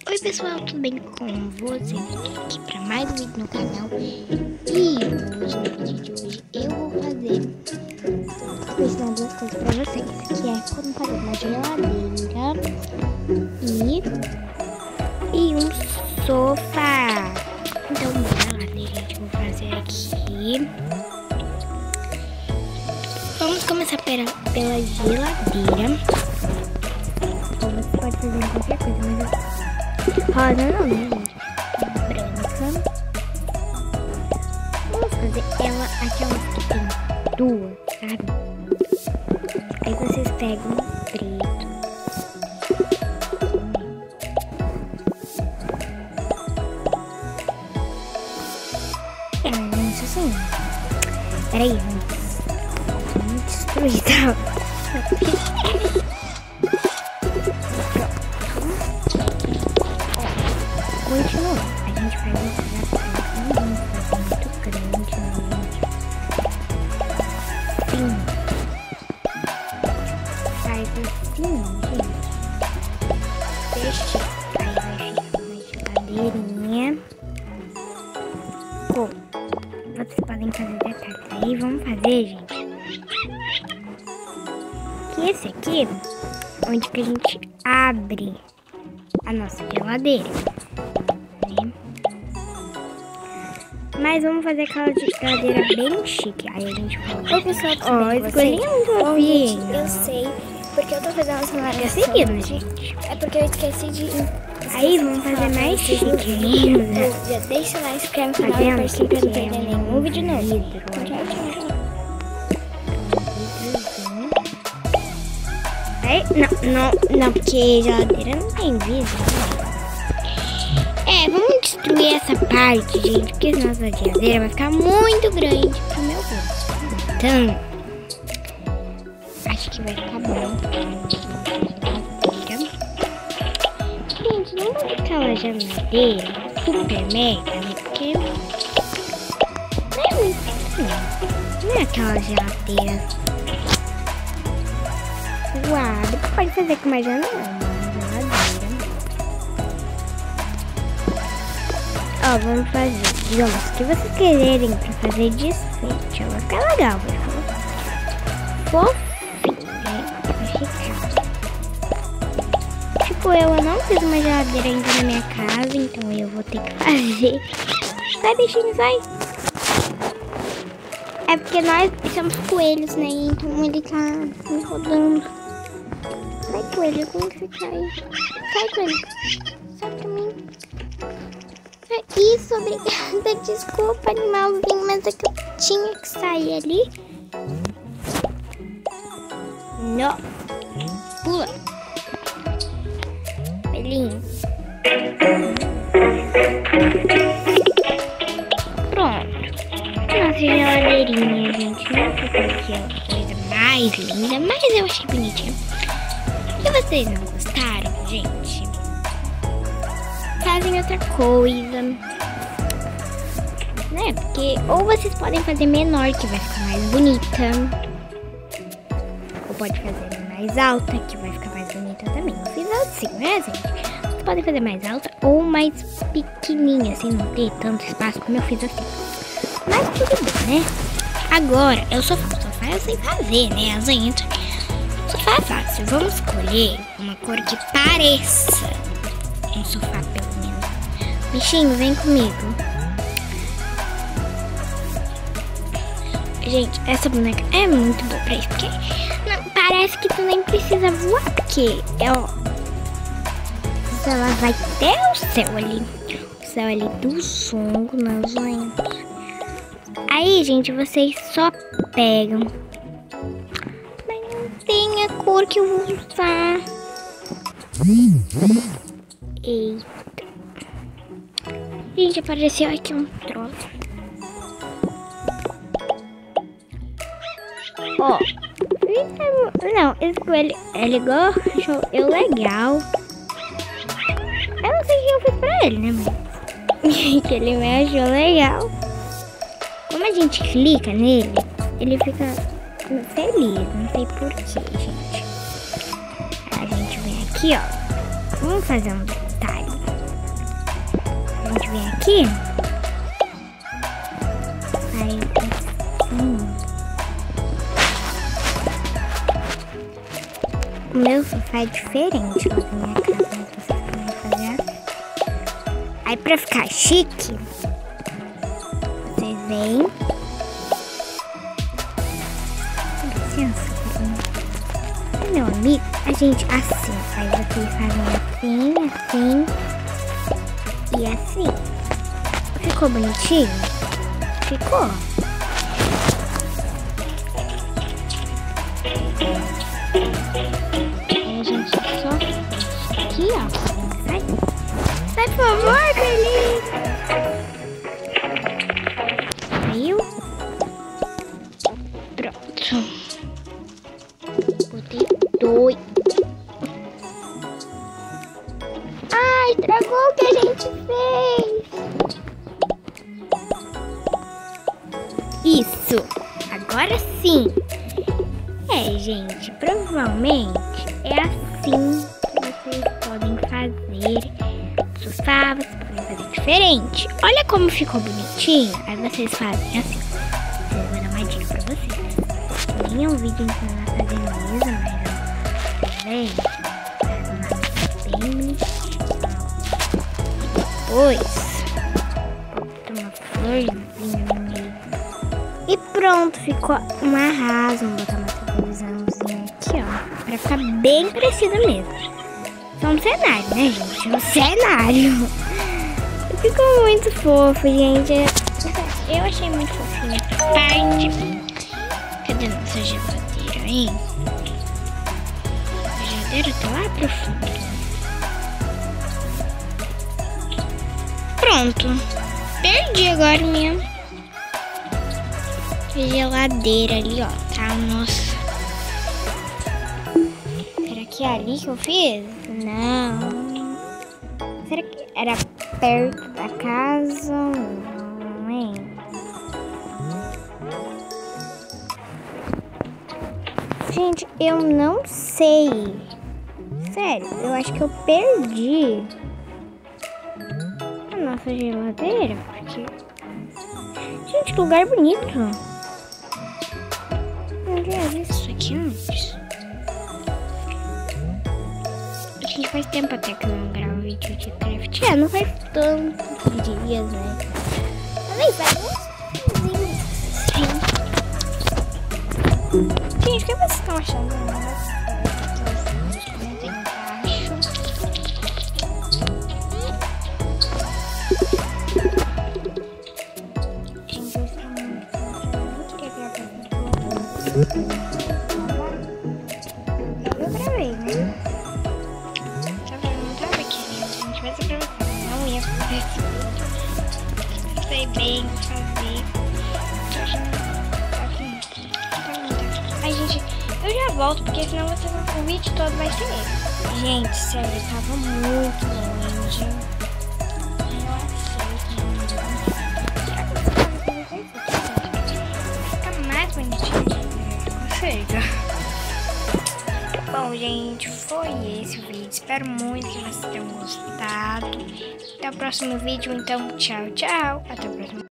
Oi pessoal, tudo bem com vocês? Aqui para mais um vídeo no canal. E hoje, no vídeo de hoje, eu vou ensinar duas coisas para vocês. Que é como fazer uma geladeira e um sofá. Então, bora lá, gente, eu vou fazer aqui. Vamos começar pela geladeira. Ou você pode fazer qualquer coisa, mas rosa não, né, gente? Branca. Vamos fazer ela aquelas que tem duas, sabe? Aí vocês pegam um preto. Isso assim. Peraí, vamos destruir, tá? Continua. A gente faz um pedaço, não vamos fazer muito grande, gente. Sim. Faz assim, gente. Deixa. Aí vai ficar uma geladeirinha. Bom, vocês podem fazer detalhes aí. Vamos fazer, gente. Que esse aqui, onde que a gente abre a nossa geladeira. Mas vamos fazer aquela geladeira bem chique. Aí a gente coloca. Oi pessoal, tudo bem? Escolhi um Gente, eu sei, porque eu tô fazendo essa marcação. Seguindo, gente. É porque eu esqueci de... Aí vamos fazer mais chique. Já deixa lá, inscreva no canal e participe pra não perder nenhum vídeo novo. Aí, não, porque geladeira não tem vidro. Vamos destruir essa parte, gente, porque senão essa geladeira vai ficar muito grande pro meu gosto. Então, acho que vai ficar bom. Gente, não vai ficar aquela geladeira super mega, né? Porque não é muito assim. Não é aquela geladeira suave. Pode fazer com uma janela. Ó, vamos fazer, digamos, que vocês quererem pra fazer desfeite, vai ficar legal, vai ficar fofinho, né? Vai ficar. Tipo, eu não fiz uma geladeira ainda na minha casa, então eu vou ter que fazer. Vai, bichinho, vai. É porque nós somos coelhos, né? Então ele tá me rodando. Sai, coelho, como que você cai? Sai, coelho. Sai pra mim. Isso, obrigada. Desculpa, animalzinho, mas é que eu tinha que sair ali. Não. Pula. Belinho. Pronto. Nossa geladeirinha, gente. Não sei porque é a coisa mais linda, mas eu achei bonitinha. Se vocês não gostaram, gente, fazem outra coisa, né? Porque ou vocês podem fazer menor, que vai ficar mais bonita, ou pode fazer mais alta, que vai ficar mais bonita também. Eu fiz assim, né, gente? Vocês podem fazer mais alta ou mais pequenininha, assim, não ter tanto espaço como eu fiz assim. Mas tudo bem, né? Agora, o sofá eu sei fazer, né? As unhas. O sofá é fácil. Vamos escolher uma cor que pareça um sofá, pelo menos. Bichinho, vem comigo. Gente, essa boneca é muito boa pra isso, porque não, parece que tu nem precisa voar, porque ela vai até o céu ali. O céu ali do songo nas unhas. Aí, gente, vocês só pegam. Mas não tem a cor que eu vou usar. Eita. Gente, apareceu aqui um troço. Ó. Não, esse coelho, ele achou eu legal. Eu não sei o que eu fiz pra ele, né, mas que ele me achou legal. Como a gente clica nele, ele fica feliz. Não sei porquê, gente. A gente vem aqui. aqui, ó. Vamos fazer um detalhe. A gente vem aqui. Aí, o meu sofá é diferente lá da minha casa, mas vocês podem fazer assim. Aí, pra ficar chique, vocês vêm. Meu amigo, a gente assim, aí vocês fazem assim, assim e assim. Ficou bonitinho? Ficou? Aí a gente só aqui, ó. Sai, por favor, Carlinhos. Saiu? Pronto. Botei 2. Ai, estragou o que a gente fez. Isso. Agora sim. É, gente, provavelmente é assim que vocês podem fazer sofá, vocês podem fazer diferente. Olha como ficou bonitinho. Aí vocês fazem assim. Eu vou dar uma dica pra vocês. Nem é um vídeo ensinando a fazer mesa, mas bem, bem bonitinho. Depois, bota uma florzinha no meio. E pronto, ficou um arraso. Vou botar uma televisãozinha aqui, ó, pra ficar bem parecido mesmo. Só um cenário, né, gente? Um cenário. Ficou muito fofo, gente. Eu achei muito fofinho essa parte. Cadê nossa geladeira, hein? A geladeira tá lá pro fundo. Pronto. Perdi agora minha geladeira ali, ó. Tá, nossa. Será que é ali que eu fiz? Não. Será que era perto da casa? Não, hein? Gente, eu não sei. Sério, eu acho que eu perdi a nossa geladeira. Porque... gente, que lugar bonito. Eu já vi isso aqui antes. A gente faz tempo até que eu não gravo vídeo de craft. É, não faz tantos dias, né? Também faz uns dias. Gente, o que vocês estão achando? Comentem embaixo. Gente, eu estou muito queria gravar. Eu gravei, né? Não tava querendo, gente, mas eu gravei. Não ia fazer isso. Não sei bem fazer. Ai, gente, eu já volto, porque senão o vídeo todo vai ser ele. Gente, sério, eu tava muito longe. Eu achei que será que você pode fazer isso? Fica mais bonitinho. Chega. Bom, gente, foi esse o vídeo. Espero muito que vocês tenham gostado. Até o próximo vídeo, então, tchau, tchau. Até o próximo.